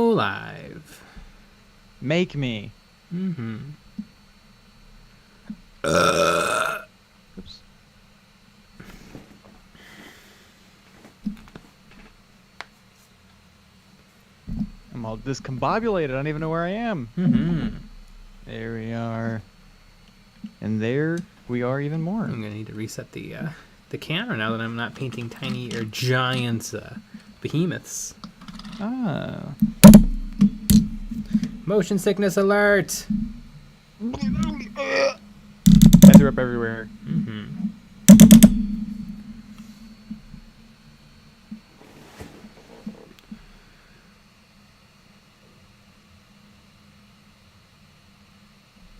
go live. Make me. Mm-hmm. Oops. I'm all discombobulated. I don't even know where I am. Mm-hmm. There we are. And there we are even more. I'm gonna need to reset the camera now that I'm not painting tiny or giant behemoths. Ah. Motion sickness alert! I threw up everywhere. Mm-hmm.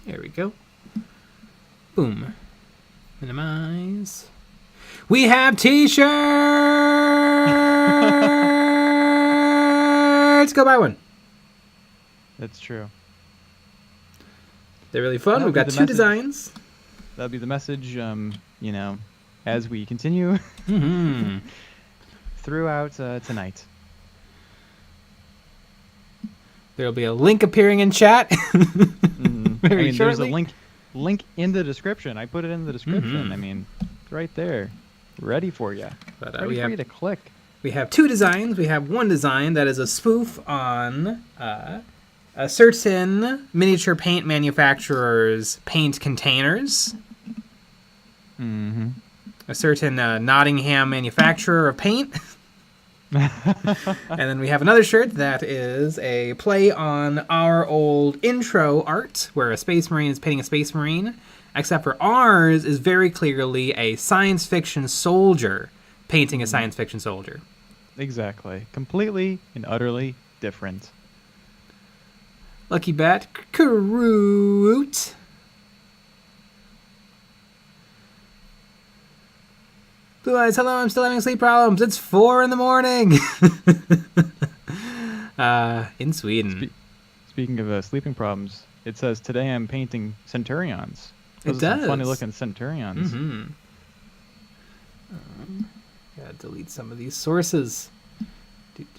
There we go. Boom. Minimize. We have t-shirts! Go buy one. That's true. They're really fun. That'll We've be got the 2 message. designs. That'll be the message, you know, as we continue Mm-hmm. throughout tonight. There'll be a link appearing in chat. Very There's a shortly. link in the description. I put it in the description. Mhm. I mean, it's right there, ready for you. But Ready for you to click. we have 2 designs. We have one design that is a spoof on a certain miniature paint manufacturer's paint containers. Mm-hmm. A certain Nottingham manufacturer of paint. And then we have another shirt that is a play on our old intro art, where a Space Marine is painting a Space Marine, except for ours is very clearly a science fiction soldier painting a science fiction soldier. Exactly. Completely and utterly different. Lucky bet, KROOT. Blue Eyes, hello, I'm still having sleep problems. It's 4 in the morning. In Sweden. Speaking of sleeping problems, it says today I'm painting Centurions. It Those are some does. funny looking Centurions. Mm-hmm. Gotta delete some of these sources.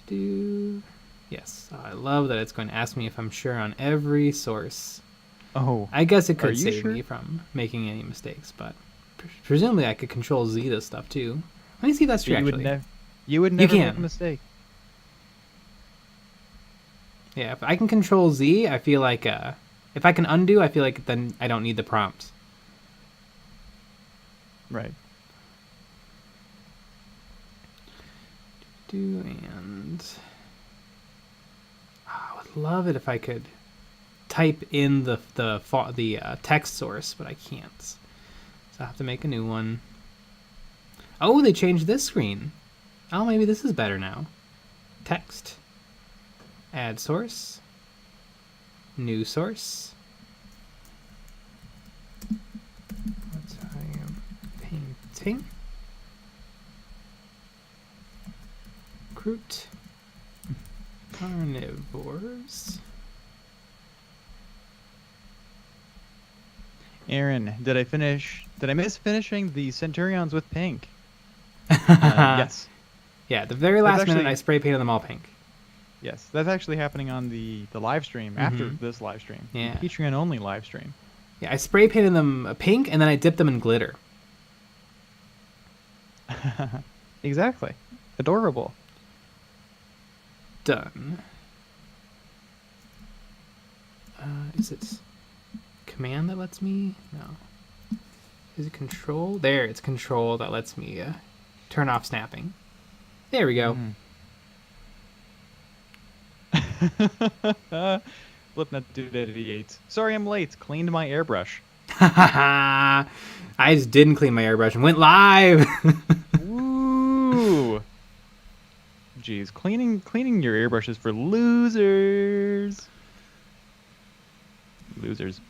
Do. Yes, I love that it's going to ask me if I'm sure on every source. Oh, I guess it Are could you save sure? me from making any mistakes, but presumably I could control Z this stuff too. Let me see if that's true, you would, actually. you would never make a can. mistake. Yeah, if I can control Z, I feel like... if I can undo, I feel like then I don't need the prompt. Right. And... I would love it if I could type in the text source, but I can't. So I have to make a new one. Oh, they changed this screen. Oh, maybe this is better now. Text. Add source. New source. What I am painting. KROOT. Carnivores. Aaron, did I miss finishing the Centurions with pink? Yes. Yeah, the very last minute actually- I spray painted them all pink. Yes, that's actually happening on the live stream after this live stream. Yeah. The Patreon only live stream. Yeah, I spray painted them pink and then I dipped them in glitter. Exactly. Adorable. Done. Is it command that lets me? No. Is it control? There, it's control that lets me turn off snapping. There we go. Flipnut Dude 88. Sorry I'm late. Cleaned my airbrush. I just didn't clean my airbrush and went live. Woo! Jeez, cleaning your airbrush is for losers. Losers.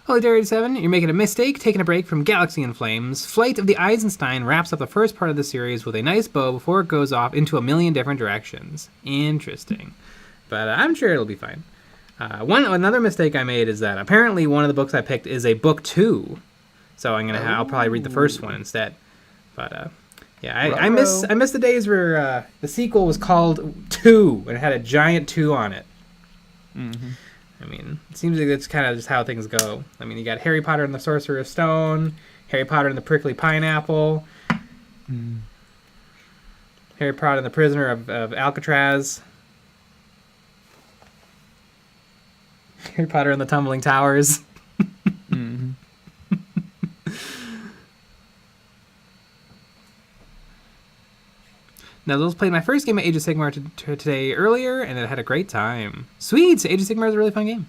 Holy Dairy 7, you're making a mistake taking a break from Galaxy in Flames. Flight of the Eisenstein wraps up the first part of the series with a nice bow before it goes off into a million different directions. Interesting. But I'm sure it'll be fine. Another mistake I made is that apparently one of the books I picked is a book 2. So I'll probably read the first one instead. But Yeah, I miss the days where the sequel was called 2 and it had a giant 2 on it. Mm-hmm. I mean, it seems like that's kind of just how things go. I mean, you got Harry Potter and the Sorcerer's Stone, Harry Potter and the Prickly Pineapple, Harry Potter and the Prisoner of Alcatraz, Harry Potter and the Tumbling Towers. Mm-hmm. Now, those played my first game of Age of Sigmar today earlier, and I had a great time. Sweet! Age of Sigmar is a really fun game.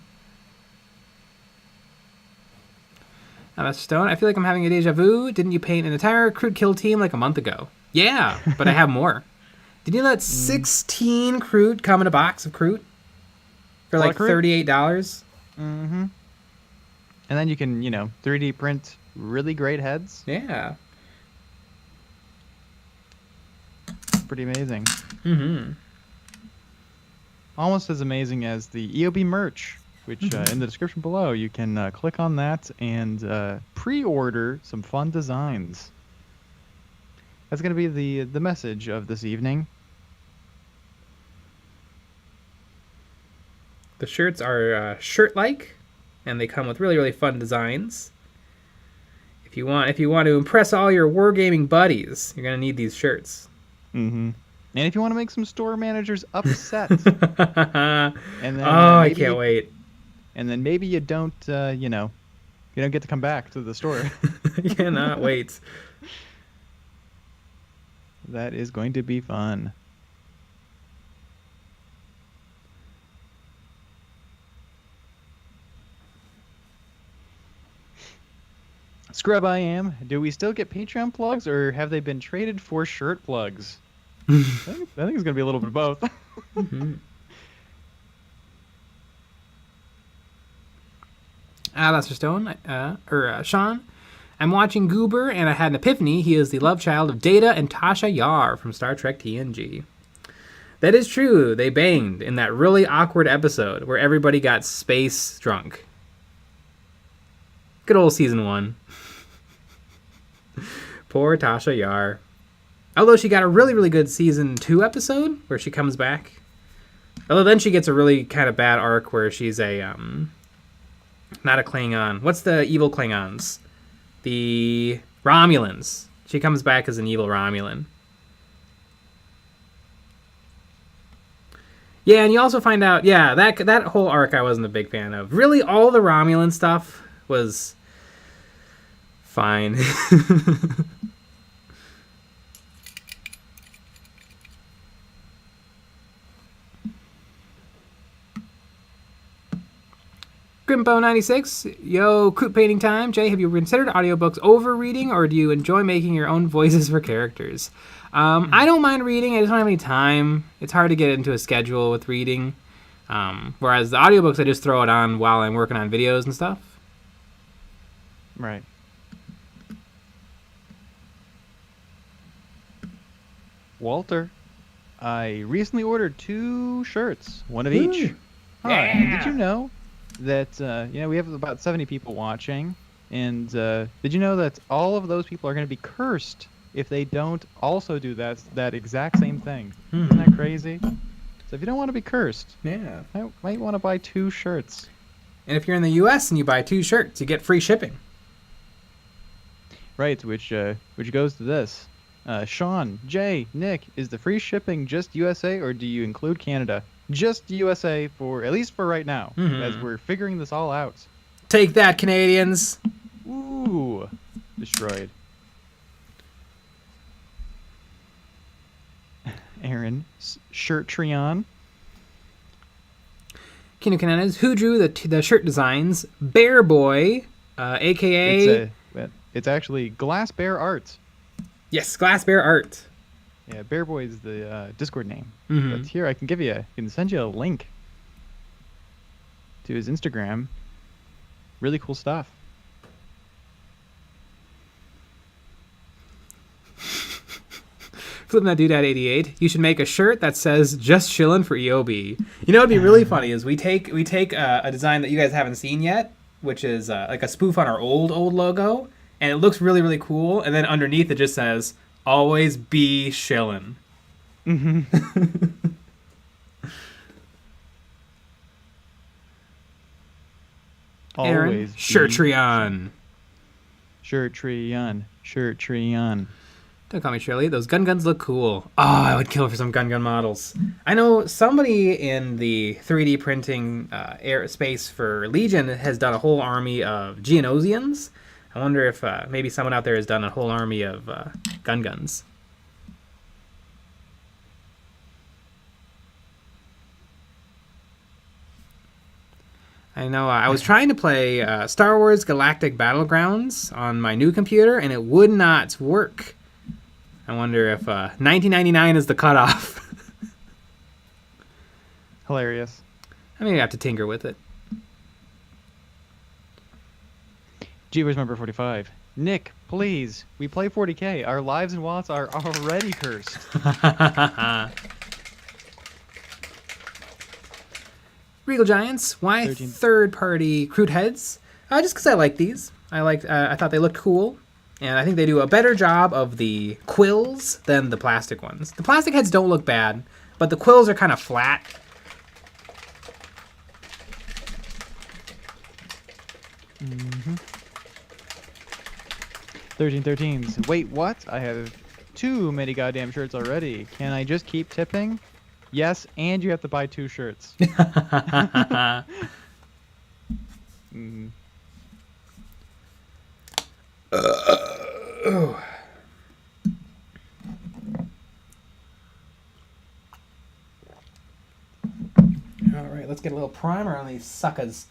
Now, that's Stone. I feel like I'm having a deja vu. Didn't you paint an entire KROOT kill team like a month ago? Yeah, but I have more. Did you know that 16 KROOT come in a box of KROOT? For like $38? Mm-hmm. And then you can, 3D print really great heads. Yeah. Pretty amazing. Mm-hmm. Almost as amazing as the EOB merch, which in the description below, you can click on that and pre-order some fun designs. That's going to be the message of this evening. The shirts are shirt-like, and they come with really, really fun designs. If you want to impress all your wargaming buddies, you're going to need these shirts. Mm-hmm. And if you want to make some store managers upset, and then I can't wait. And then maybe you don't, you don't get to come back to the store. I cannot wait. That is going to be fun. Scrub I am. Do we still get Patreon plugs, or have they been traded for shirt plugs? I think it's going to be a little bit of both. Mm-hmm. That's Stone, Sean. I'm watching Goober, and I had an epiphany. He is the love child of Data and Tasha Yar from Star Trek TNG. That is true. They banged in that really awkward episode where everybody got space drunk. Good old season 1. Poor Tasha Yar. Although she got a really, really good season 2 episode where she comes back. Although then she gets a really kind of bad arc where she's a, not a Klingon. What's the evil Klingons? The Romulans. She comes back as an evil Romulan. Yeah, and you also find out, that whole arc I wasn't a big fan of. Really, all the Romulan stuff was fine. Grimbo96, yo, KROOT painting time. Jay, have you considered audiobooks over reading, or do you enjoy making your own voices for characters? I don't mind reading, I just don't have any time. It's hard to get into a schedule with reading. Whereas the audiobooks, I just throw it on while I'm working on videos and stuff. Right. Walter, I recently ordered 2 shirts, one of each. Yeah. Did you know that, we have about 70 people watching, and did you know that all of those people are going to be cursed if they don't also do that exact same thing? Isn't that crazy? So if you don't want to be cursed, Yeah. I might want to buy 2 shirts. And if you're in the U.S. and you buy 2 shirts, you get free shipping. Right, which goes to this. Sean, Jay, Nick, is the free shipping just USA, or do you include Canada? Just USA, at least for right now, as we're figuring this all out. Take that, Canadians. Ooh, destroyed. Aaron, shirt Trion. Kino Canales, who drew the shirt designs? Bear Boy, a.k.a. It's actually Glass Bear Art. Yes, Glass Bear Art. Yeah, Bear Boy is the Discord name. But here, I can send you a link to his Instagram. Really cool stuff. Flipping that dude at 88. You should make a shirt that says "Just chillin' for EOB." You know what'd be really funny is we take a design that you guys haven't seen yet, which is like a spoof on our old logo, and it looks really, really cool. And then underneath it just says Always be shillin'. Aaron, Always be Shirtreon. Shirtreon. Don't call me Shirley. Those guns look cool. Oh, I would kill for some gun models. I know somebody in the 3D printing space for Legion has done a whole army of Geonosians. I wonder if maybe someone out there has done a whole army of guns. I know I was trying to play Star Wars Galactic Battlegrounds on my new computer, and it would not work. I wonder if 1999 is the cutoff. Hilarious. I may have to tinker with it. Jeepers member 45. Nick, please. We play 40k. Our lives and wallets are already cursed. Regal Giants. Why 13. third-party KROOT heads? Just because I like these. I thought they looked cool. And I think they do a better job of the quills than the plastic ones. The plastic heads don't look bad, but the quills are kind of flat. Mm-hmm. 1313s. Wait, what? I have too many goddamn shirts already. Can I just keep tipping? Yes, and you have to buy 2 shirts. Mm-hmm. Alright, let's get a little primer on these suckers.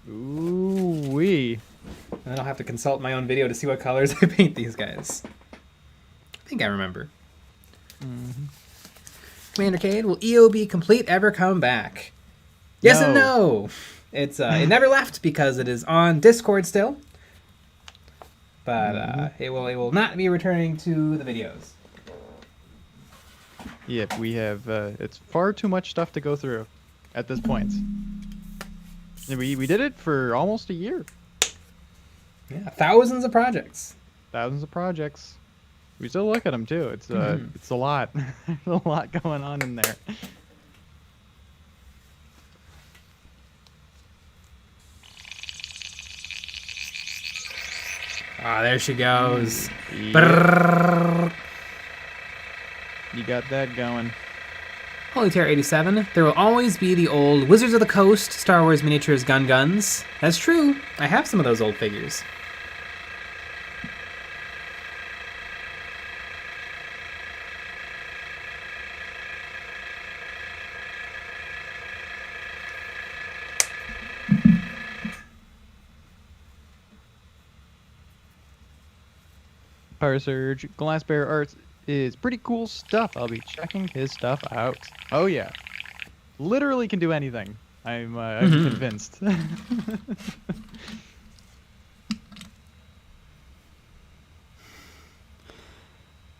Ooh-wee. And then I'll have to consult my own video to see what colors I paint these guys. I think I remember. Mm-hmm. Commander Cade, will EOB Complete ever come back? Yes and no! It's it never left because it is on Discord still. But it will not be returning to the videos. Yep, we have it's far too much stuff to go through at this point. And we did it for almost a year. Yeah, thousands of projects. Thousands of projects. We still look at them too. It's it's a lot. There's a lot going on in there. Ah, there she goes. Yep. Brrrr. You got that going. Holy Terror 87. There will always be the old Wizards of the Coast Star Wars miniatures guns. That's true. I have some of those old figures. Power Surge, Glass Bear Arts is pretty cool stuff. I'll be checking his stuff out. Oh yeah, literally can do anything. I'm convinced.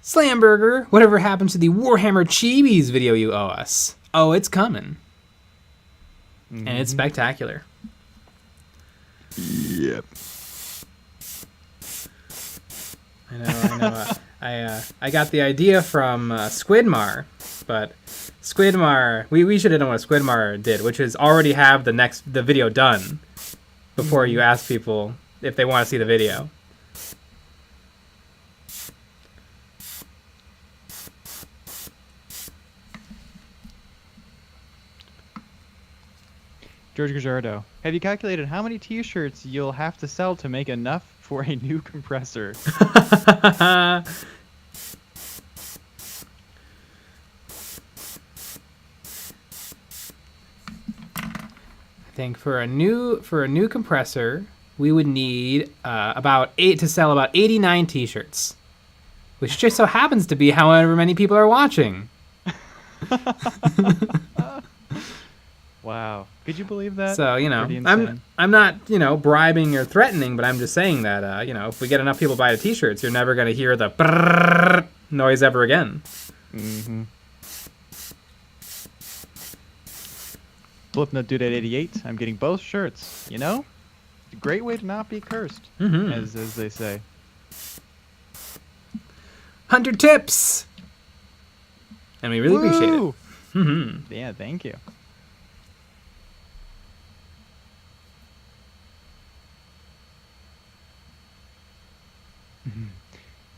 Slamburger, whatever happened to the Warhammer Chibis video you owe us? Oh, it's coming. And it's spectacular. Yep. I know. I got the idea from Squidmar, but Squidmar, we should have known what Squidmar did, which is already have the video done before you ask people if they want to see the video. George Gajardo, have you calculated how many T-shirts you'll have to sell to make enough for a new compressor? I think for a new compressor, we would need about 89 T-shirts, which just so happens to be however many people are watching. Wow, could you believe that? So I'm not bribing or threatening, but I'm just saying that if we get enough people buy the T-shirts, you're never gonna hear the brrrr noise ever again. Mm-hmm. Flipnut Dude at 88. I'm getting both shirts. It's a great way to not be cursed, as they say. 100 tips. And we really appreciate it. Mm-hmm. Yeah, thank you.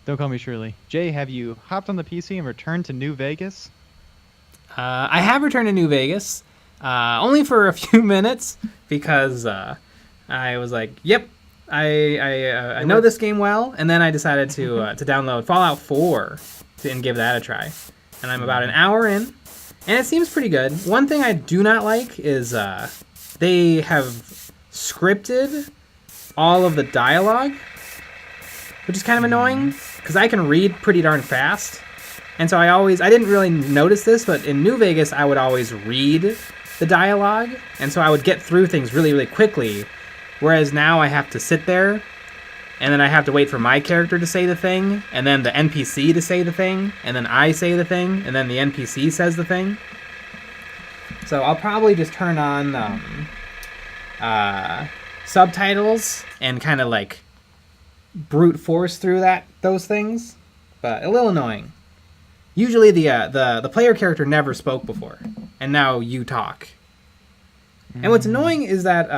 Don't call me Shirley. Jay, have you hopped on the PC and returned to New Vegas? I have returned to New Vegas, only for a few minutes, because I was like, yep, I know this game well, and then I decided to download Fallout 4 and give that a try. And I'm about an hour in, and it seems pretty good. One thing I do not like is they have scripted all of the dialogue, which is kind of annoying, because I can read pretty darn fast. And so I didn't really notice this, but in New Vegas, I would always read the dialogue, and so I would get through things really, really quickly, whereas now I have to sit there, and then I have to wait for my character to say the thing, and then the NPC to say the thing, and then I say the thing, and then the NPC says the thing. So I'll probably just turn on subtitles and kind of like brute force through those things, but a little annoying. Usually the player character never spoke before, and now you talk. And what's annoying is that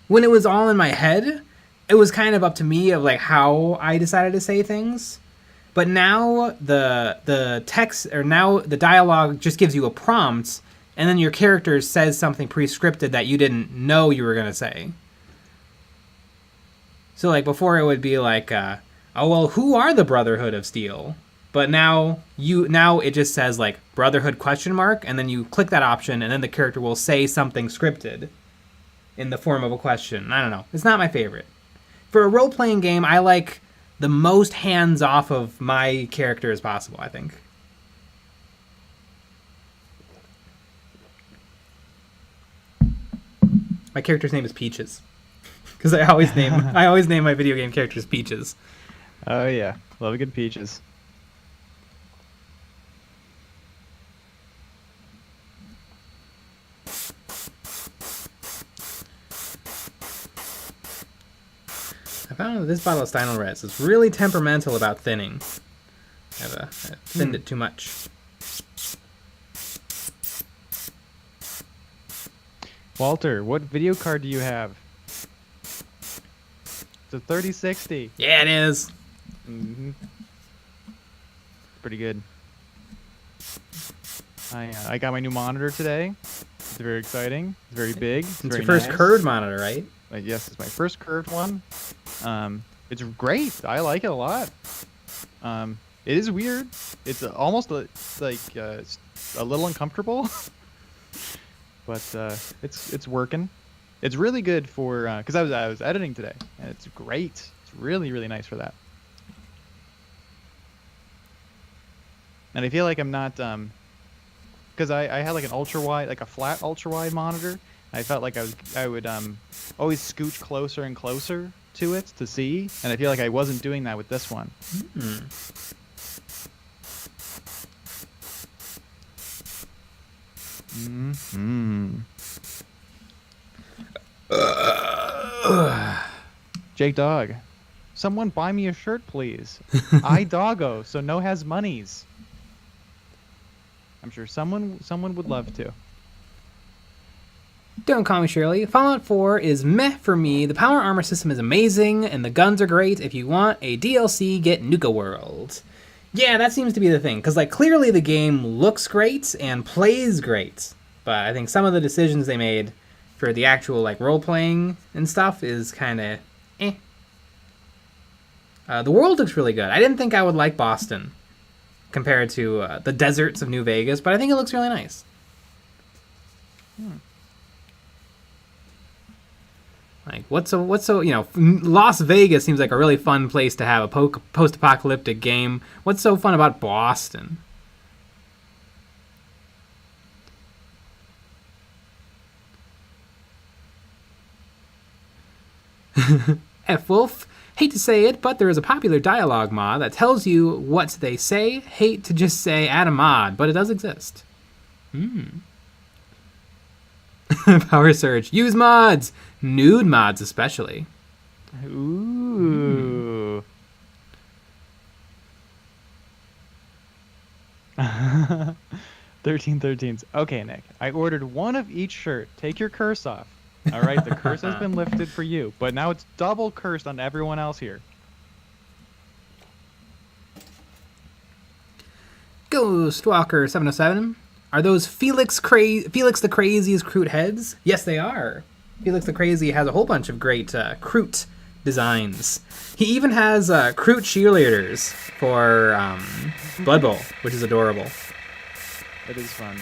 when it was all in my head, it was kind of up to me of like how I decided to say things. But now the text, or now the dialogue just gives you a prompt, and then your character says something pre-scripted that you didn't know you were gonna say. So like before it would be like, oh well, who are the Brotherhood of Steel? But now it just says like Brotherhood ? And then you click that option, and then the character will say something scripted in the form of a question. I don't know. It's not my favorite. For a role-playing game, I like the most hands off of my character as possible, I think. My character's name is Peaches. Because I always name my video game characters Peaches. Oh yeah, love a good Peaches. I found that this bottle of Steinel Reds is really temperamental about thinning. I thinned it too much. Walter, what video card do you have? It's a 3060. Yeah, it is. Mm-hmm. Pretty good. I got my new monitor today. It's very exciting. It's very big. It's your first curved monitor, right? Yes, it's my first curved one. It's great. I like it a lot. It is weird. It's almost like a little uncomfortable, but it's working. It's really good for because I was editing today, and it's great. It's really, really nice for that. And I feel like I'm not because I had like an ultra wide, like a flat ultra wide monitor. I felt like I would always scooch closer and closer to it to see, and I feel like I wasn't doing that with this one. Jake Dog, someone buy me a shirt, please. I doggo, so no has monies. I'm sure someone would love to. Don't call me Shirley. Fallout 4 is meh for me. The power armor system is amazing, and the guns are great. If you want a DLC, get Nuka World. Yeah, that seems to be the thing, because like clearly the game looks great and plays great, but I think some of the decisions they made for the actual like role-playing and stuff is kind of eh. The world looks really good. I didn't think I would like Boston compared to the deserts of New Vegas, but I think it looks really nice. Like, what's so, you know, Las Vegas seems like a really fun place to have a post-apocalyptic game. What's so fun about Boston? F. Wolf, hate to say it, but there is a popular dialogue mod that tells you what they say. Hate to just say add a mod, but it does exist. Power Surge. Use mods! Nude mods, especially. Ooh. 1313s. Okay, Nick. I ordered one of each shirt. Take your curse off. All right, the curse has been lifted for you, but now it's double cursed on everyone else here. Ghostwalker 707. Are those Felix the Crazy's KROOT heads? Yes, they are. Felix the Crazy has a whole bunch of great KROOT designs. He even has KROOT cheerleaders for Blood Bowl, which is adorable. It is fun.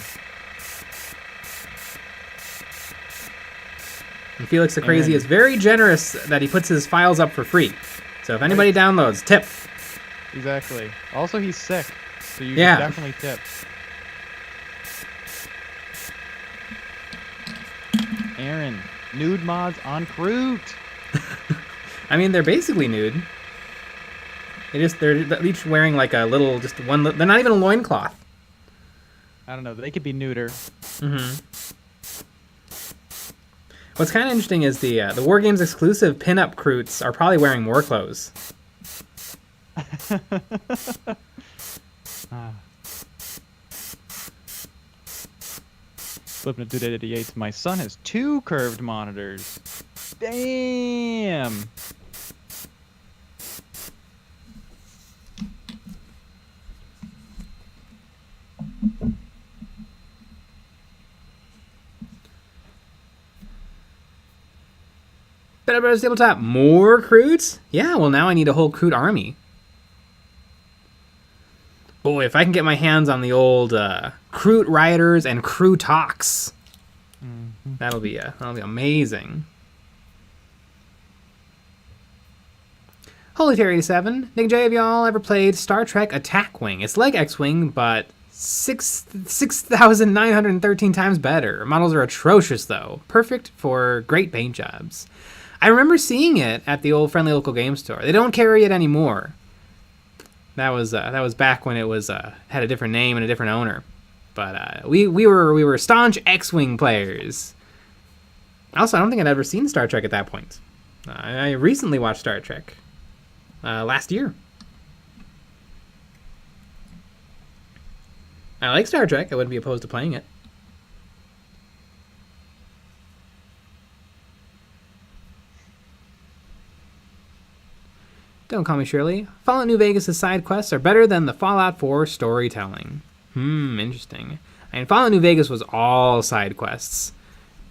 And Felix the Crazy is very generous that he puts his files up for free. So if anybody downloads, tip. Exactly. Also, he's sick, so you Yeah. should definitely tip. Aaron, nude mods on KROOT. I mean, they're basically nude. They're each wearing like a little, just one. They're not even a loincloth. I don't know. They could be neuter. Mm-hmm. What's kind of interesting is the War Games exclusive pinup KROOTs are probably wearing more clothes. Flipping it to 288. My son has 2 curved monitors. Damn. Better Brothers Tabletop, more KROOTs? Yeah, well now I need a whole KROOT army. Boy, if I can get my hands on the old KROOT Riders and KROOTox, that'll be amazing. Holy Terry 87. Nick J, have y'all ever played Star Trek Attack Wing? It's like X-Wing, but 6,913 times better. Models are atrocious, though. Perfect for great paint jobs. I remember seeing it at the old friendly local game store. They don't carry it anymore. That was back when it was had a different name and a different owner. But we were staunch X-Wing players. Also, I don't think I'd ever seen Star Trek at that point. I recently watched Star Trek last year. I like Star Trek. I wouldn't be opposed to playing it. Don't call me Shirley. Fallout New Vegas' side quests are better than the Fallout 4 storytelling. Interesting. And Fallout New Vegas was all side quests.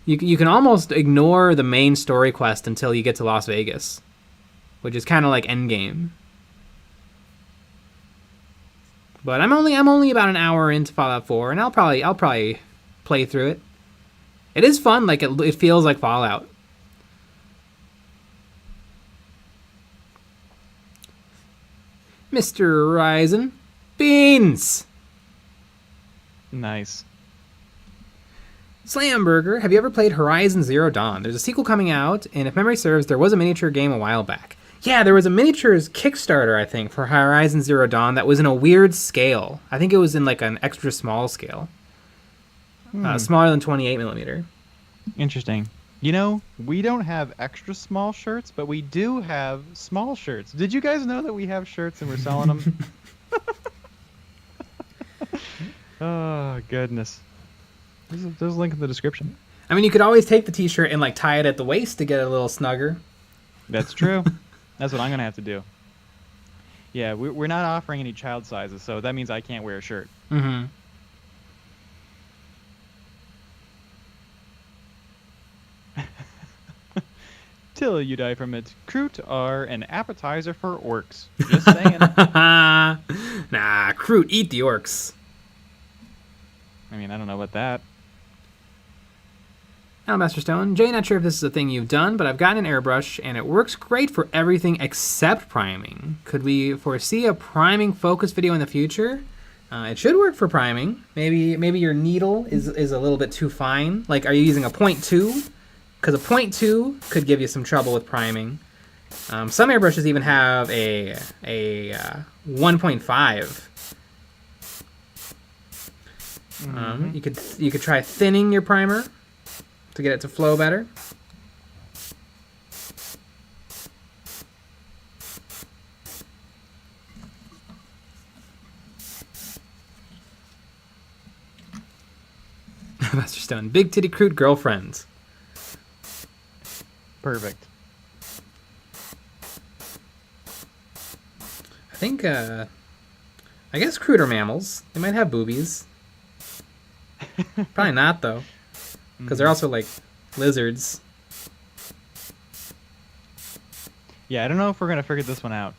You can almost ignore the main story quest until you get to Las Vegas, which is kind of like Endgame. But I'm only about an hour into Fallout 4, and I'll probably play through it. It is fun. Like it feels like Fallout. Mr. Horizon. Beans! Nice. Slamburger, have you ever played Horizon Zero Dawn? There's a sequel coming out, and if memory serves, there was a miniature game a while back. Yeah, there was a miniatures Kickstarter, I think, for Horizon Zero Dawn that was in a weird scale. I think it was in like an extra small scale. Smaller than 28 millimeter. Interesting. You know, we don't have extra small shirts, but we do have small shirts. Did you guys know that we have shirts and we're selling them? Oh, goodness. There's a link in the description. I mean, you could always take the t-shirt and like tie it at the waist to get it a little snugger. That's true. That's what I'm going to have to do. Yeah, we're not offering any child sizes, so that means I can't wear a shirt. Mm-hmm. Till you die from it. KROOT are an appetizer for orcs. Just saying. Nah, KROOT, eat the orcs. I mean, I don't know about that. Master Stone. Jay, not sure if this is a thing you've done, but I've gotten an airbrush, and it works great for everything except priming. Could we foresee a priming focus video in the future? It should work for priming. Maybe your needle is a little bit too fine. Like, are you using a 0.2? Because a 0.2 could give you some trouble with priming. Some airbrushes even have a 1.5. You could try thinning your primer to get it to flow better. Master Stone. Big titty KROOT girlfriend. Perfect. I think, I guess KROOT are mammals. They might have boobies. Probably not, though. Because they're also, like, lizards. Yeah, I don't know if we're going to figure this one out.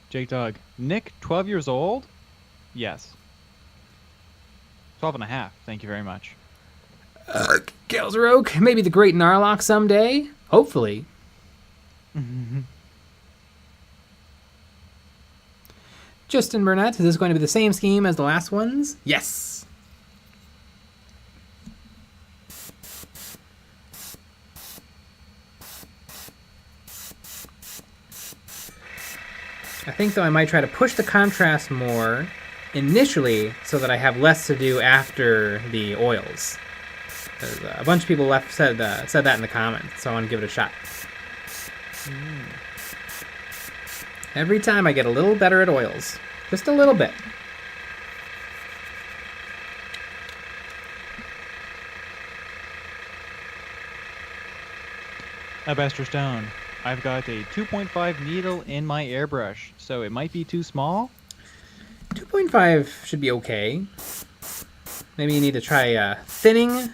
Jake Dog. Nick, 12 years old? Yes. 12 and a half. Thank you very much. Gales Rogue. Maybe the Great Narlock someday. Hopefully. Justin Burnett. Is this going to be the same scheme as the last ones? Yes. I think, though, I might try to push the contrast more initially so that I have less to do after the oils. Because a bunch of people said that in the comments, so I want to give it a shot. Every time I get a little better at oils. Just a little bit. Buster Stone. I've got a 2.5 needle in my airbrush, so it might be too small. 2.5 should be okay. Maybe you need to try thinning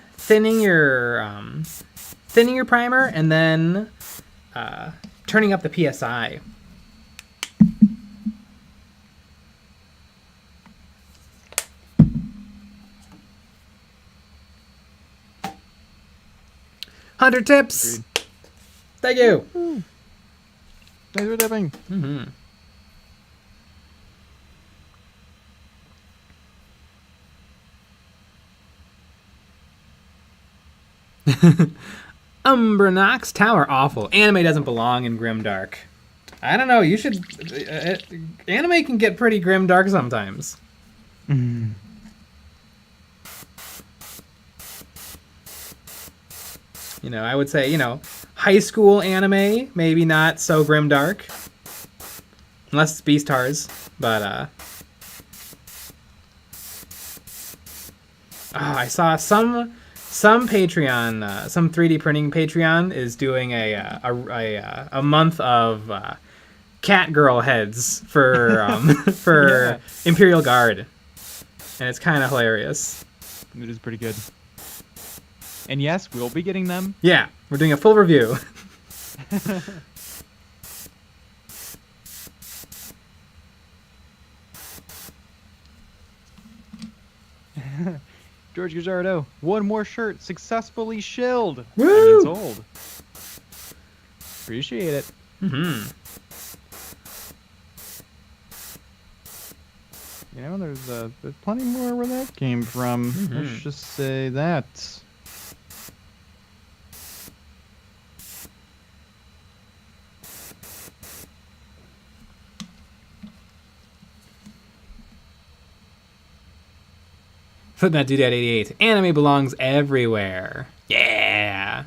your primer, and then turning up the PSI. Hunter tips. Agreed. Thank you. Thanks for tipping. Mm-hmm. Umbranox Tower awful. Anime doesn't belong in grimdark. I don't know. You should. Anime can get pretty grimdark sometimes. You know, I would say, you know, high school anime, maybe not so grimdark. Unless it's Beastars. But, I saw some Patreon, some 3D printing Patreon is doing a month of cat girl heads for for Imperial Guard, and it's kind of hilarious. It is pretty good. And yes, we'll be getting them. Yeah, we're doing a full review. George Gujardo, one more shirt successfully shilled. Woo! And sold. Appreciate it. Mm-hmm. You know, there's plenty more where that came from. Let's just say that. Put that dude at 88. Anime belongs everywhere. Yeah.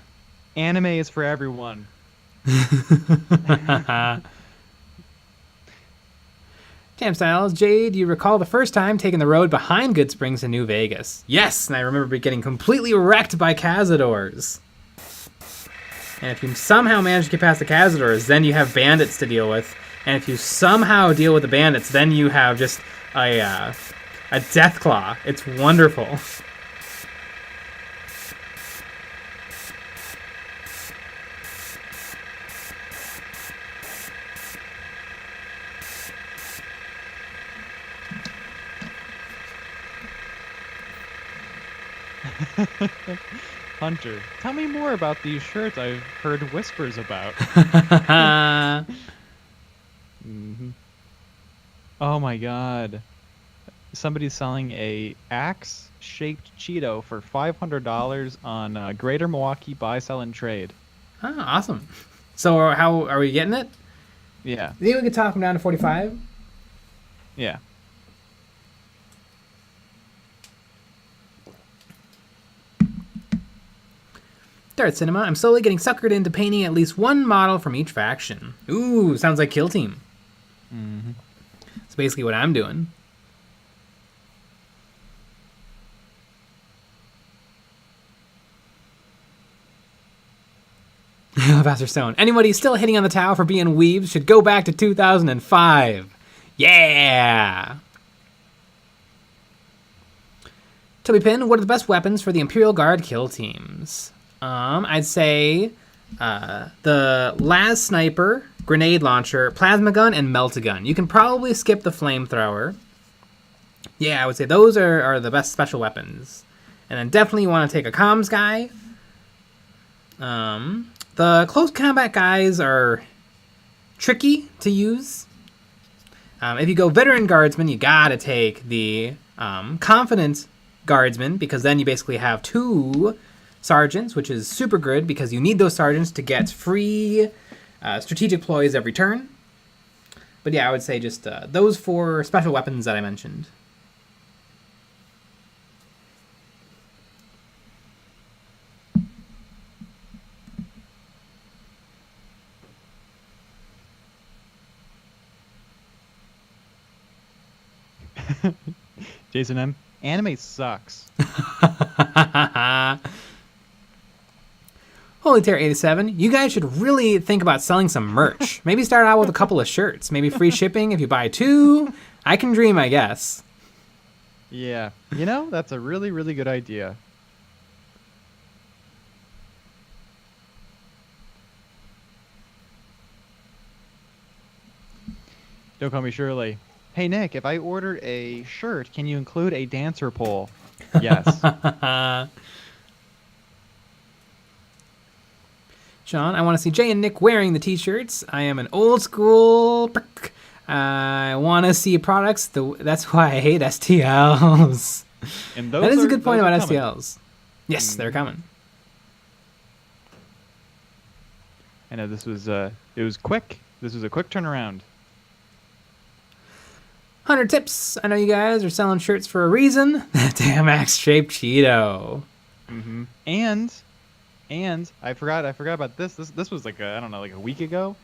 Anime is for everyone. Jam Styles, Jade, do you recall the first time taking the road behind Good Springs in New Vegas? Yes, and I remember getting completely wrecked by Cazadors. And if you somehow manage to get past the Cazadors, then you have bandits to deal with. And if you somehow deal with the bandits, then you have just a death claw. It's wonderful. Hunter, tell me more about these shirts I've heard whispers about. Oh my god. Somebody's selling a axe-shaped Cheeto for $500 on Greater Milwaukee Buy, Sell, and Trade. Oh, awesome. So how are we getting it? Yeah. You think we could talk them down to 45? Yeah. Dart Cinema, I'm slowly getting suckered into painting at least one model from each faction. Ooh, sounds like Kill Team. Mm-hmm. It's basically what I'm doing. Pastor Stone. Anybody still hitting on the towel for being weebs should go back to 2005. Yeah! Toby Pin, what are the best weapons for the Imperial Guard kill teams? I'd say the Las Sniper, Grenade Launcher, Plasma Gun, and Melt-A-Gun. You can probably skip the Flamethrower. Yeah, I would say those are the best special weapons. And then definitely you want to take a Comms guy. The close combat guys are tricky to use. If you go Veteran Guardsman, you gotta take the Confident Guardsman, because then you basically have 2 Sergeants, which is super good because you need those Sergeants to get free strategic ploys every turn. But yeah, I would say just those 4 special weapons that I mentioned. Jason M. Anime sucks. Holy Terror 87, you guys should really think about selling some merch. Maybe start out with a couple of shirts. Maybe free shipping if you buy 2. I can dream, I guess. Yeah. You know, that's a really, really good idea. Don't call me Shirley. Hey, Nick, if I ordered a shirt, can you include a dancer pole? Yes. Sean, I want to see Jay and Nick wearing the t-shirts. I am an old school prick. I want to see products. That's why I hate STLs. And that is a good point about STLs. Yes, they're coming. I know this was it was quick. This was a quick turnaround. 100 tips. I know you guys are selling shirts for a reason. That damn axe-shaped Cheeto. Mm-hmm. And I forgot about this. This was like I don't know, like a week ago.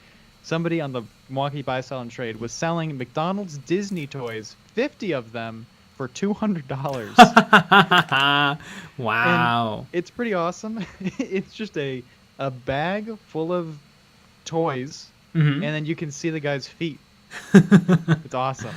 Somebody on the Milwaukee Buy Sell and Trade was selling McDonald's Disney toys, 50 of them, for $200. Wow. And it's pretty awesome. It's just a bag full of toys, and then you can see the guy's feet. It's awesome.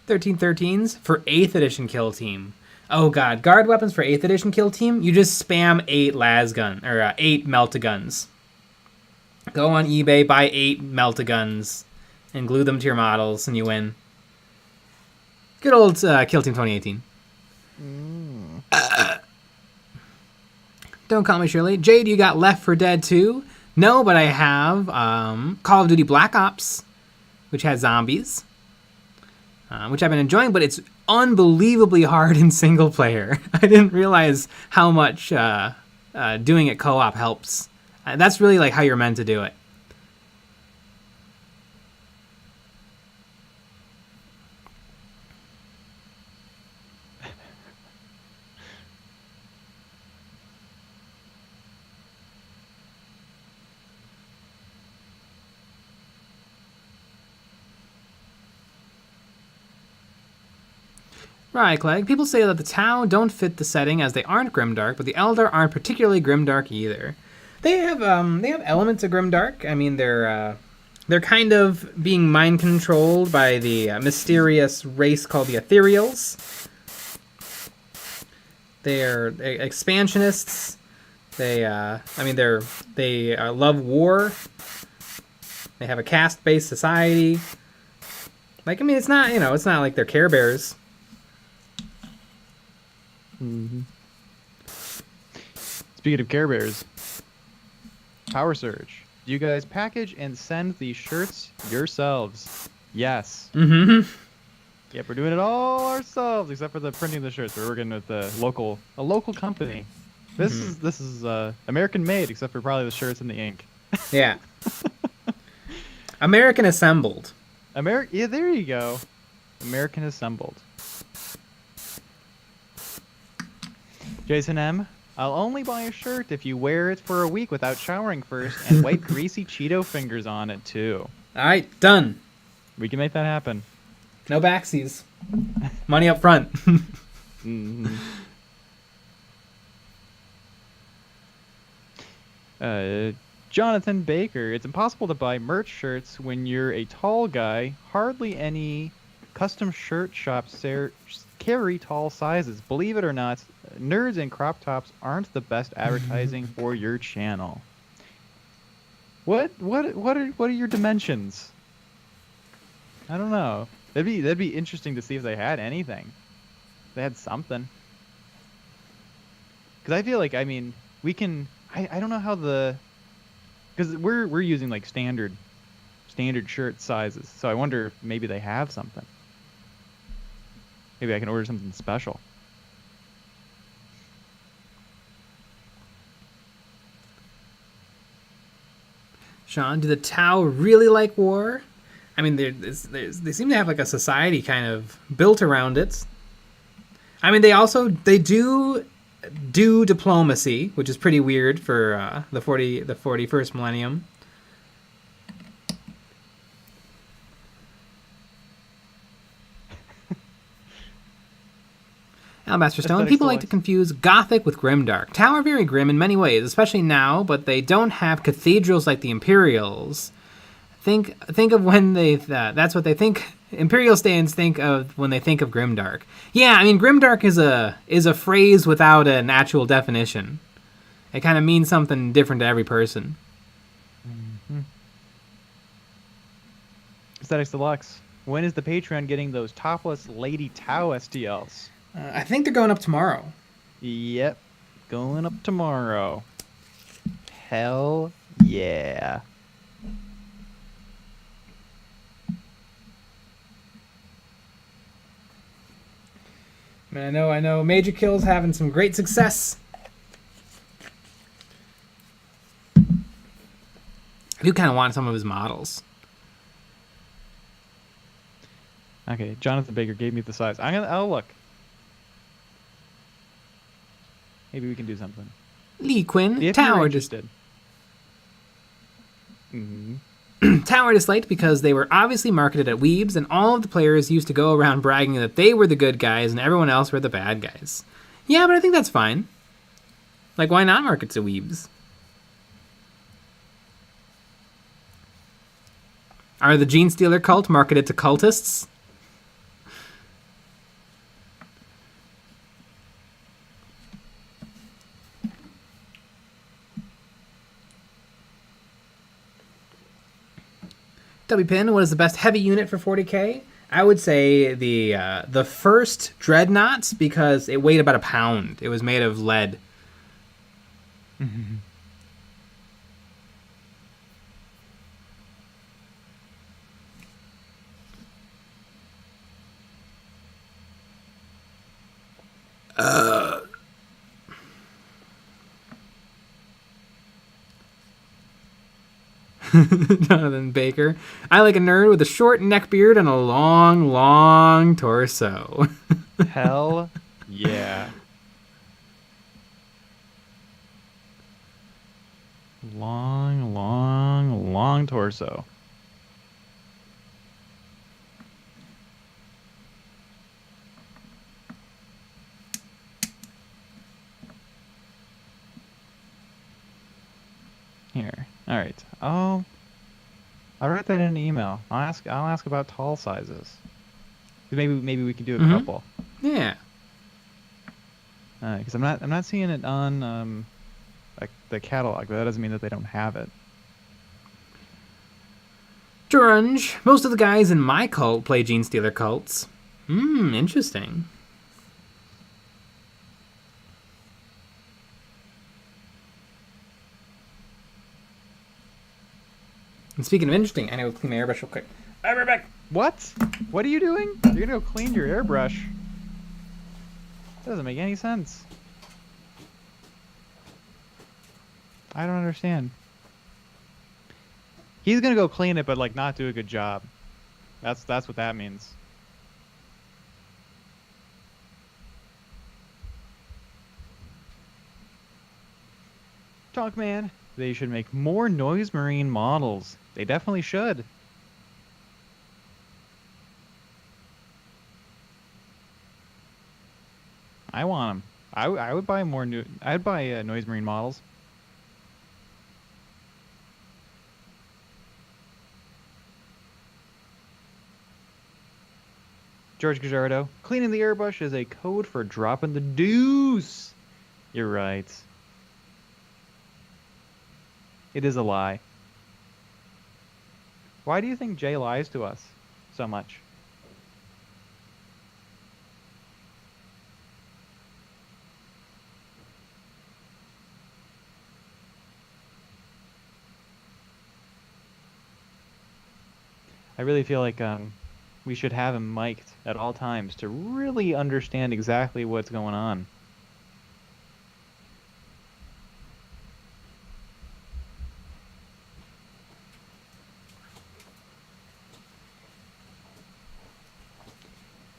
1313s for 8th edition kill team. Oh god, guard weapons for 8th edition kill team, you just spam 8 lasgun or 8 Melt-A-Guns. Go on eBay, buy 8 Melt-A-Guns and glue them to your models and you win. Good old kill team 2018. Don't call me Shirley. Jade, you got Left 4 Dead 2? No, but I have Call of Duty Black Ops, which has zombies. Which I've been enjoying, but it's unbelievably hard in single player. I didn't realize how much doing it co-op helps. That's really like how you're meant to do it. Right, Clegg. People say that the Tau don't fit the setting as they aren't grimdark, but the Eldar aren't particularly grimdark either. They have elements of grimdark. I mean, they're kind of being mind controlled by the mysterious race called the Ethereals. They're expansionists. They love war. They have a caste-based society. Like, I mean, it's not like they're Care Bears. Mm-hmm. Speaking of Care Bears, Power Surge. Do you guys package and send the shirts yourselves? Yes. Mm-hmm. Yep, we're doing it all ourselves, except for the printing of the shirts. We're working with a local company. This is American made, except for probably the shirts and the ink. Yeah. American assembled. Yeah, there you go. American assembled. Jason M, I'll only buy a shirt if you wear it for a week without showering first and wipe greasy Cheeto fingers on it too. All right, done. We can make that happen. No backsies. Money up front. Mm-hmm. Jonathan Baker, it's impossible to buy merch shirts when you're a tall guy. Hardly any custom shirt shops carry tall sizes. Believe it or not, nerds and crop tops aren't the best advertising for your channel. What are your dimensions? I don't know. That'd be interesting to see if they had anything. If they had something. Because I feel like, I mean, we can. I don't know how because we're using like standard shirt sizes. So I wonder if maybe they have something. Maybe I can order something special. Sean, do the Tau really like war? I mean, they seem to have like a society kind of built around it. I mean, they do diplomacy, which is pretty weird for the 41st millennium. Alabaster Stone. People like to confuse Gothic with grimdark. Tau are very grim in many ways, especially now, but they don't have cathedrals like the Imperials. Think of when that's what they think. Imperial stands think of when they think of grimdark. Yeah, I mean, grimdark is a phrase without an actual definition. It kind of means something different to every person. Mm-hmm. Aesthetics Deluxe. When is the Patreon getting those topless Lady Tau STLs? I think they're going up tomorrow. Yep, going up tomorrow. Hell yeah. I know. Major Kill's having some great success. I do kind of want some of his models. Okay, Jonathan Baker gave me the size. I'll look. Maybe we can do something. Lee Quinn, if Tower you're interested. Tower disliked because they were obviously marketed at Weebs, and all of the players used to go around bragging that they were the good guys and everyone else were the bad guys. Yeah, but I think that's fine. Like, why not market to Weebs? Are the Gene Stealer cult marketed to cultists? W-Pin, what is the best heavy unit for 40k? I would say the first Dreadnoughts, because it weighed about a pound. It was made of lead. Jonathan Baker. I like a nerd with a short neck beard and a long, long torso. Hell yeah. Long, long, long torso. Here. All right. I'll write that in an email. I'll ask about tall sizes. Maybe we can do a couple. Yeah. Because I'm not seeing it on like the catalog, but that doesn't mean that they don't have it. Drunge. Most of the guys in my cult play Gene Stealer cults. Interesting. And speaking of interesting, I know clean my airbrush real quick. I'll be right back. What? What are you doing? You're gonna go clean your airbrush. That doesn't make any sense. I don't understand. He's gonna go clean it, but like not do a good job. That's what that means. Talk Man. They should make more Noise Marine models. They definitely should. I want them. I would buy more new. I'd buy Noise Marine models. George Gajardo. Cleaning the airbrush is a code for dropping the deuce. You're right. It is a lie. Why do you think Jay lies to us so much? I really feel like we should have him mic'd at all times to really understand exactly what's going on.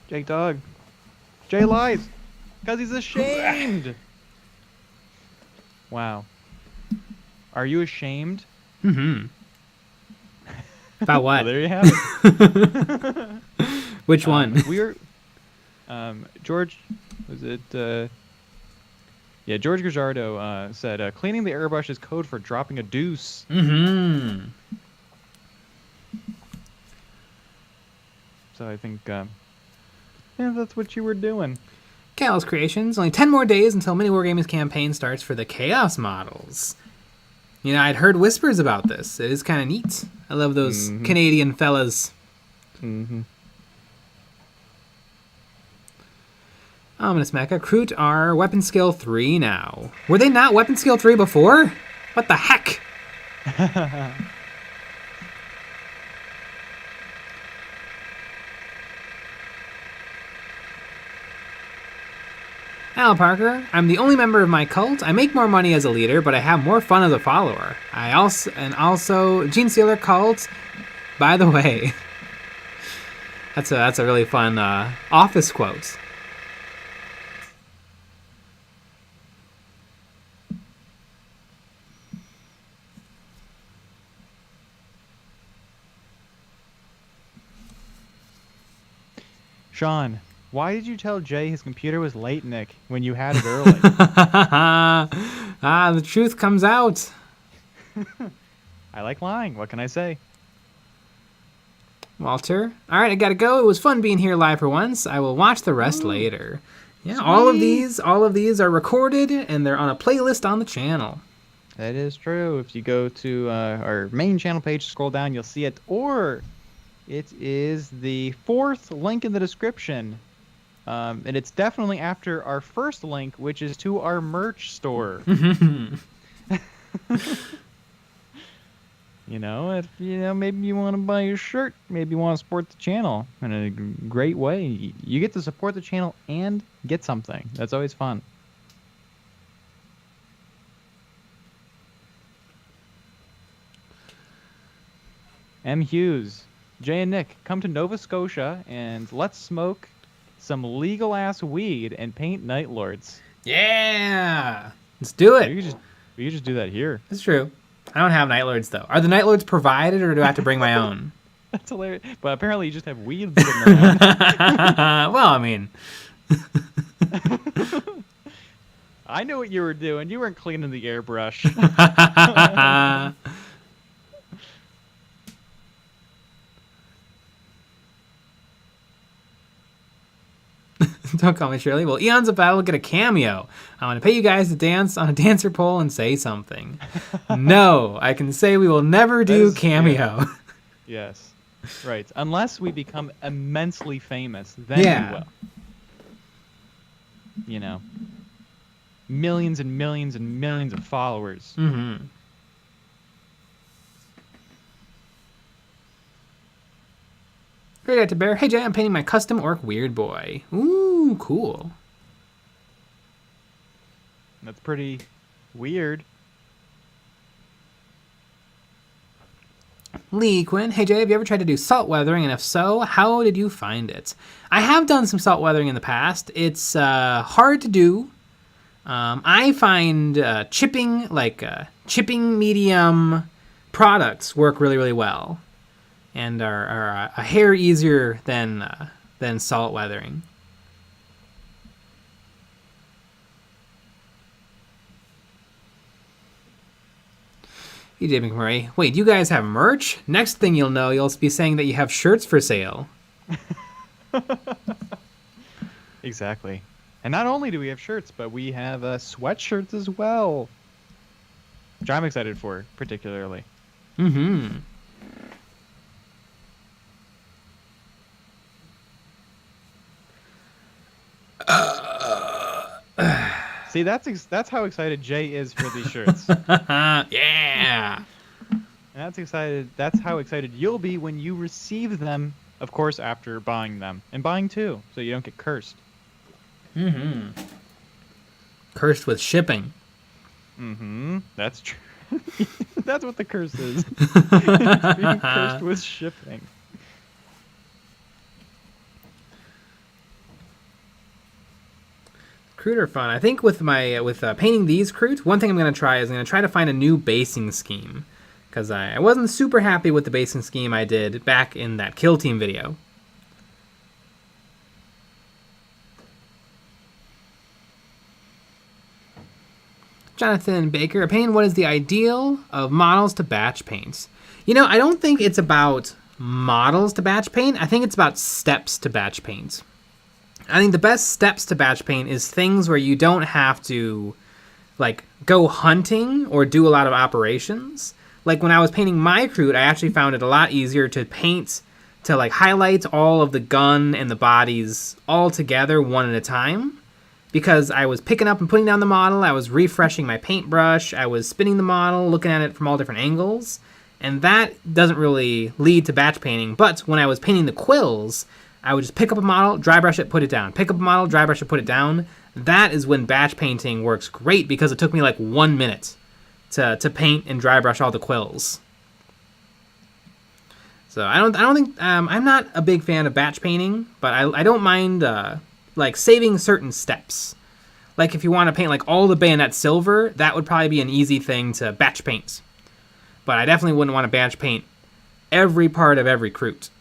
Jake Dog. Jay lies because he's ashamed. Wow. Are you ashamed? Mm-hmm. About what? Well, there you have it. Which one? We're George. Was it? Yeah, George Gajardo said cleaning the airbrush is code for dropping a deuce. Mm-hmm. So I think yeah, that's what you were doing. Chaos Creations. Only 10 more days until Mini Wargaming's campaign starts for the Chaos models. You know, I'd heard whispers about this. It is kind of neat. I love those Canadian fellas. Mm-hmm. Ominous Mecha. KROOT are weapon skill 3 now. Were they not weapon skill 3 before? What the heck? Al Parker, I'm the only member of my cult. I make more money as a leader, but I have more fun as a follower. Also Gene Sealer cult. By the way, that's a really fun office quote. Sean, why did you tell Jay his computer was late, Nick, when you had it early? The truth comes out. I like lying. What can I say? Walter. All right, I gotta go. It was fun being here live for once. I will watch the rest later. Yeah, sweet. all of these are recorded and they're on a playlist on the channel. That is true. If you go to our main channel page, scroll down, you'll see it. Or it is the 4th link in the description. And it's definitely after our first link, which is to our merch store. Maybe you want to buy a shirt. Maybe you want to support the channel in a great way. You get to support the channel and get something. That's always fun. M. Hughes, Jay and Nick, come to Nova Scotia and let's smoke some legal-ass weed and paint Night Lords. Yeah! Let's do it! We could just do that here. That's true. I don't have Night Lords, though. Are the Night Lords provided, or do I have to bring my own? That's hilarious. But apparently you just have weed sitting around. Well, I mean... I know what you were doing. You weren't cleaning the airbrush. Don't call me Shirley. Well, EonsOfBattle will get a cameo. I want to pay you guys to dance on a dancer pole and say something. No, I can say we will never do cameo. Yeah. Yes. Right. Unless we become immensely famous, then we will. You know. Millions and millions and millions of followers. Mm-hmm. Great to bear. Hey Jay, I'm painting my custom orc weird boy. Ooh, cool. That's pretty weird. Lee Quinn. Hey Jay, have you ever tried to do salt weathering? And if so, how did you find it? I have done some salt weathering in the past. It's hard to do. I find chipping medium products work really, really well, and are a hair easier than salt weathering. EJ McMurray, wait, you guys have merch? Next thing you'll know, you'll be saying that you have shirts for sale. Exactly. And not only do we have shirts, but we have sweatshirts as well, which I'm excited for, particularly. Mm-hmm. See, that's how excited Jay is for these shirts. Yeah. And that's how excited you'll be when you receive them, of course, after buying them. And buying too, so you don't get cursed. Mm-hmm. Cursed with shipping. Mm-hmm. That's true. That's what the curse is. It's being cursed with shipping. KROOT are fun. I think with painting these KROOT, one thing I'm going to try is to find a new basing scheme, because I wasn't super happy with the basing scheme I did back in that Kill Team video. Jonathan Baker, opinion, what is the ideal of models to batch paints? I don't think it's about models to batch paint. I think it's about steps to batch paint. I think the best steps to batch paint is things where you don't have to, go hunting or do a lot of operations. Like, when I was painting my KROOT, I actually found it a lot easier to paint, to, highlight all of the gun and the bodies all together one at a time. Because I was picking up and putting down the model, I was refreshing my paintbrush, I was spinning the model, looking at it from all different angles. And that doesn't really lead to batch painting. But when I was painting the quills, I would just pick up a model, dry brush it, put it down. Pick up a model, dry brush it, put it down. That is when batch painting works great, because it took me 1 minute to paint and dry brush all the quills. So I don't think I'm not a big fan of batch painting, but I don't mind saving certain steps. Like if you want to paint all the bayonet silver, that would probably be an easy thing to batch paint. But I definitely wouldn't want to batch paint every part of every KROOT.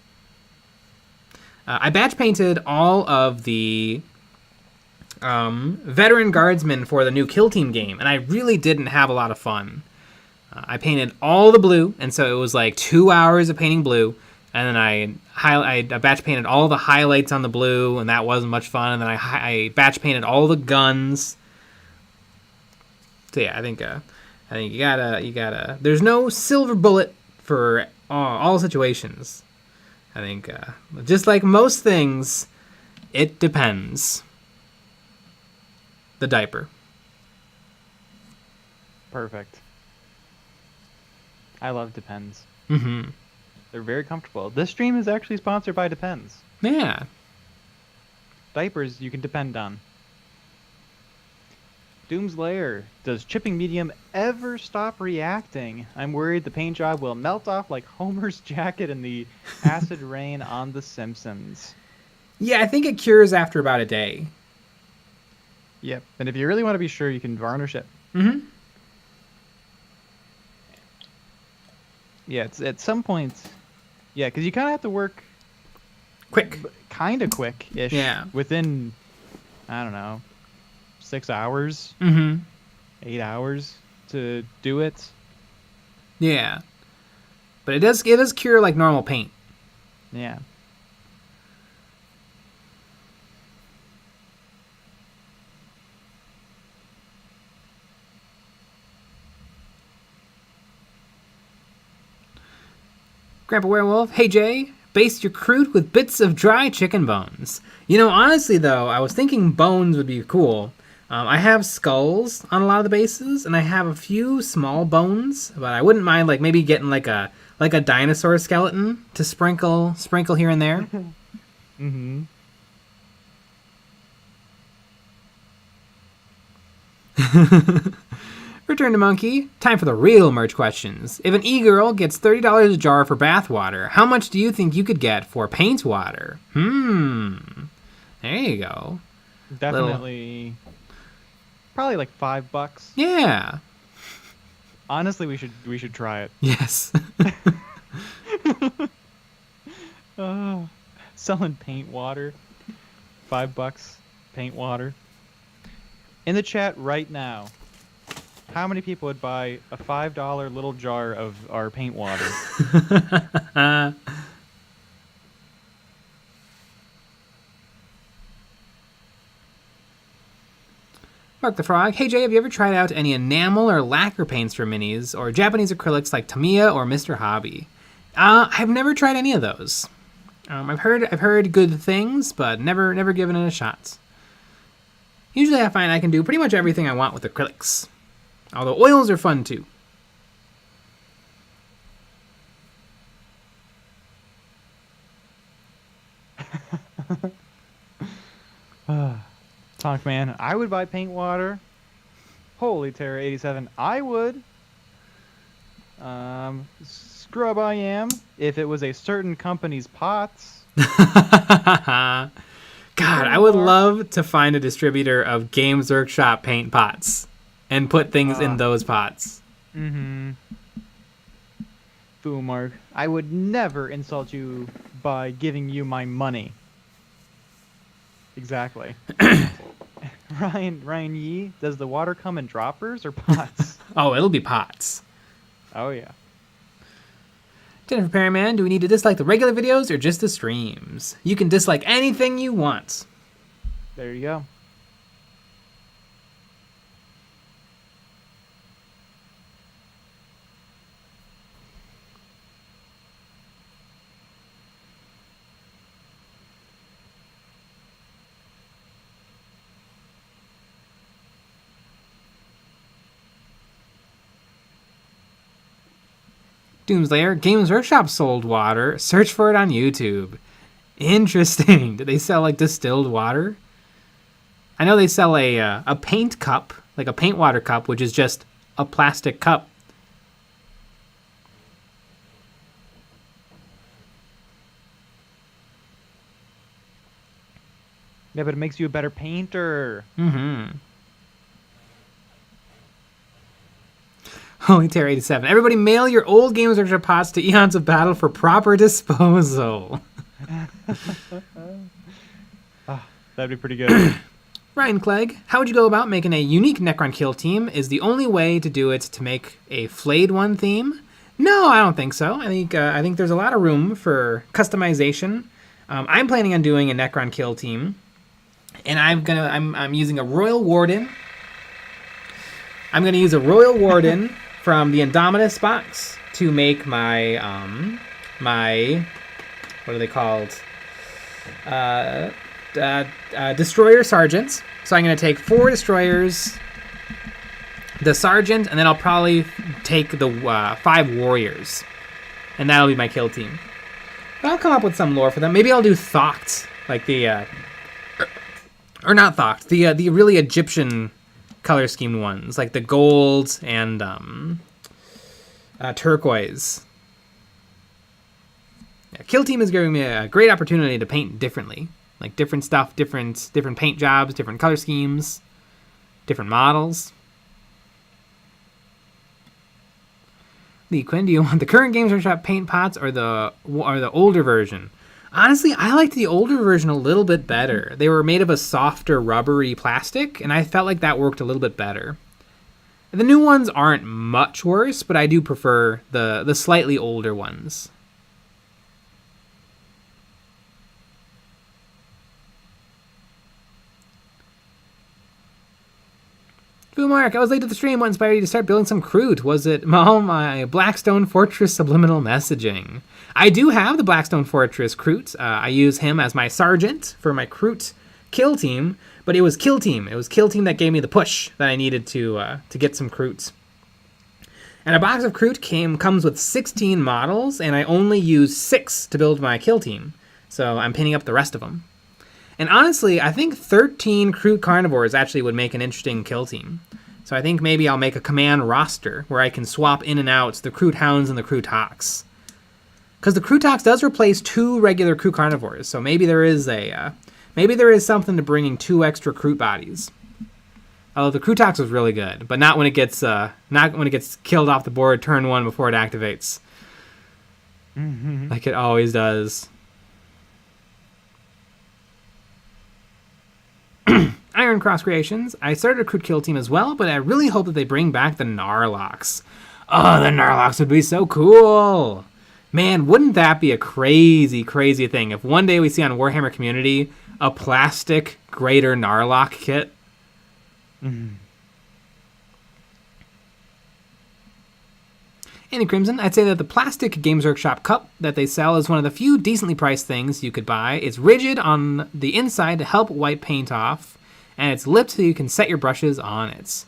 I batch painted all of the veteran guardsmen for the new Kill Team game, and I really didn't have a lot of fun. I painted all the blue, and so it was 2 hours of painting blue, and then I batch painted all the highlights on the blue, and that wasn't much fun, and then I batch painted all the guns. So yeah, I think you gotta. There's no silver bullet for all situations. I think, just like most things, it depends. The diaper. Perfect. I love Depends. Mm-hmm. They're very comfortable. This stream is actually sponsored by Depends. Yeah. Diapers you can depend on. Doom's Lair. Does chipping medium ever stop reacting? I'm worried the paint job will melt off like Homer's jacket in the acid rain on The Simpsons. Yeah, I think it cures after about a day. Yep. And if you really want to be sure, you can varnish it. Mm-hmm. Yeah, it's at some point. Yeah, because you kind of have to work Quick. Kind of quick-ish. Yeah. Within, I don't know, 6 hours, Mm-hmm. 8 hours to do it. Yeah. But it does cure like normal paint. Yeah. Grandpa Werewolf, hey Jay, baste your KROOT with bits of dry chicken bones. Honestly though, I was thinking bones would be cool. I have skulls on a lot of the bases, and I have a few small bones, but I wouldn't mind maybe getting like a dinosaur skeleton to sprinkle here and there. Mm-hmm. Return to Monkey. Time for the real merch questions. If an e-girl gets $30 a jar for bath water, how much do you think you could get for paint water? There you go. Definitely Probably like $5. Yeah. Honestly, we should try it. Yes. Selling paint water. $5 paint water. In the chat right now, how many people would buy a $5 little jar of our paint water? Mark the Frog. Hey Jay, have you ever tried out any enamel or lacquer paints for minis, or Japanese acrylics like Tamiya or Mr. Hobby? I've never tried any of those. I've heard good things, but never given it a shot. Usually I find I can do pretty much everything I want with acrylics. Although oils are fun too. Tonk Man, I would buy paint water. Holy Terror 87, I would. Scrub I am if it was a certain company's pots. God, I would love to find a distributor of Games Workshop paint pots and put things in those pots. Mm-hmm. Boom, Mark. I would never insult you by giving you my money. Exactly. Ryan Yee, does the water come in droppers or pots? Oh, it'll be pots. Oh, yeah. Jennifer Perryman, do we need to dislike the regular videos or just the streams? You can dislike anything you want. There you go. Doomslayer, Games Workshop sold water. Search for it on YouTube. Interesting. Do they sell like distilled water? I know they sell a paint cup, like a paint water cup, which is just a plastic cup. Yeah, but it makes you a better painter. Mm-hmm. Holy Terror 87. Everybody mail your old Games Workshop pots to Eons of Battle for proper disposal. That'd be pretty good. Ryan Clegg, how would you go about making a unique Necron kill team? Is the only way to do it to make a flayed one theme? No, I don't think so. I think there's a lot of room for customization. I'm planning on doing a Necron kill team, and I'm using a Royal Warden. I'm gonna use a Royal Warden from the Indomitus box to make my my what are they called? Destroyer sergeants. So I'm gonna take 4 destroyers, the sergeant, and then I'll probably take the 5 warriors, and that'll be my kill team. But I'll come up with some lore for them. Maybe I'll do Thocht, like the or not Thocht, the really Egyptian color schemed ones, like the gold and turquoise. Yeah, kill team is giving me a great opportunity to paint differently, like different stuff, different paint jobs, different color schemes, different models. Lee Quinn, do you want the current Games Workshop paint pots or the older version? Honestly, I liked the older version a little bit better. They were made of a softer, rubbery plastic, and I felt like that worked a little bit better. The new ones aren't much worse, but I do prefer the slightly older ones. Mark, I was late to the stream. What inspired you to start building some KROOT? Was it my Blackstone Fortress subliminal messaging? I do have the Blackstone Fortress KROOT. I use him as my sergeant for my KROOT kill team, but it was kill team. It was kill team that gave me the push that I needed to get some KROOTs. And a box of KROOT comes with 16 models, and I only used 6 to build my kill team. So I'm pinning up the rest of them. And honestly, I think 13 KROOT carnivores actually would make an interesting kill team. So I think maybe I'll make a command roster where I can swap in and out the KROOT hounds and the KROOT hawks. Because the KROOT hawks does replace 2 regular KROOT carnivores, so maybe there is something to bringing 2 extra KROOT bodies. Although the KROOT was really good, but not when it gets killed off the board turn 1 before it activates. Like it always does. Iron Cross Creations. I started a KROOT kill team as well, but I really hope that they bring back the Narlox. Oh, the Narlox would be so cool. Man, wouldn't that be a crazy, crazy thing if one day we see on Warhammer Community a plastic Greater Narlock kit? Andy Crimson, I'd say that the plastic Games Workshop cup that they sell is one of the few decently priced things you could buy. It's rigid on the inside to help wipe paint off, and it's lipped so you can set your brushes on it.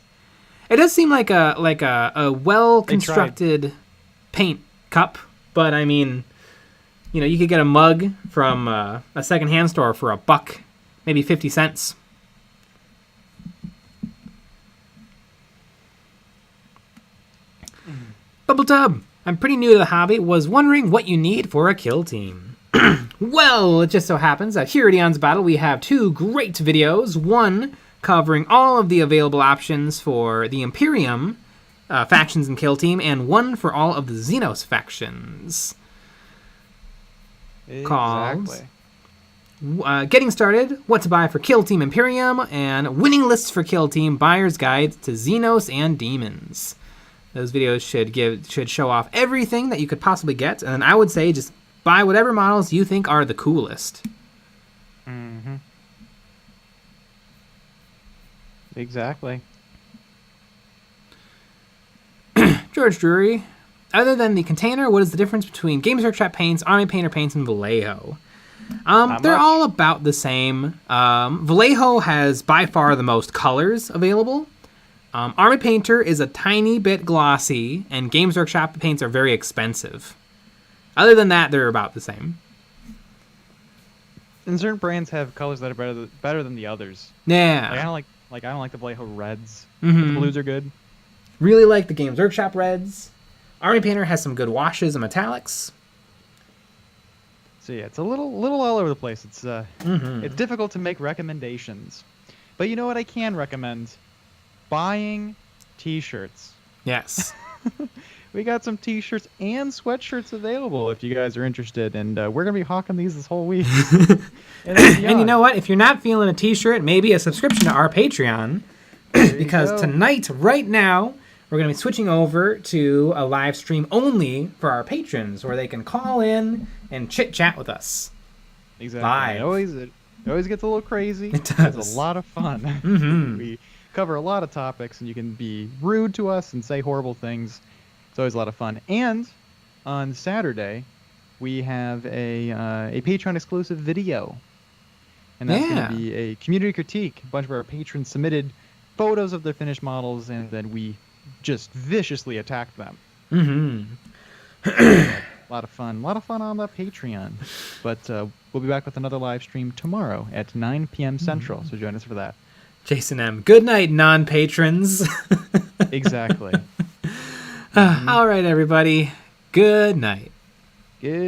It does seem like a well-constructed paint cup, but I mean, you know, you could get a mug from a secondhand store for $1, maybe 50 cents. Bubble Tub, I'm pretty new to the hobby, was wondering what you need for a kill team. Well, it just so happens that here at EonsBattle we have 2 great videos, one covering all of the available options for the Imperium factions and kill team, and one for all of the Xenos factions. Exactly. Called Getting Started, What to Buy for Kill Team Imperium, and Winning Lists for Kill Team, Buyer's Guide to Xenos and Demons. Those videos should show off everything that you could possibly get, and I would say just buy whatever models you think are the coolest. Exactly. George Drury, other than the container, what is the difference between Games Workshop paints, Army Painter paints, and Vallejo? They're all about the same. Vallejo has by far the most colors available. Army Painter is a tiny bit glossy, and Games Workshop paints are very expensive. Other than that, they're about the same. And certain brands have colors that are better than the others. Yeah. Like, I don't like the Vallejo reds. But the blues are good. Really like the Games Workshop reds. Army Painter has some good washes and metallics. So yeah, it's a little all over the place. It's it's difficult to make recommendations. But you know what I can recommend? Buying t-shirts. Yes. We got some t-shirts and sweatshirts available if you guys are interested, and we're going to be hawking these this whole week. And you know what? If you're not feeling a t-shirt, maybe a subscription to our Patreon, because tonight, right now, we're going to be switching over to a live stream only for our patrons, where they can call in and chit-chat with us. Exactly. Live. It always gets a little crazy. It does. It's a lot of fun. We cover a lot of topics, and you can be rude to us and say horrible things. It's always a lot of fun. And on Saturday, we have a Patreon exclusive video. And that's going to be a community critique. A bunch of our patrons submitted photos of their finished models, and then we just viciously attacked them. A lot of fun on the Patreon. But we'll be back with another live stream tomorrow at 9 p.m. Central, so join us for that. Jason M. Good night, non-patrons. Exactly. All right, everybody. Good night. Good.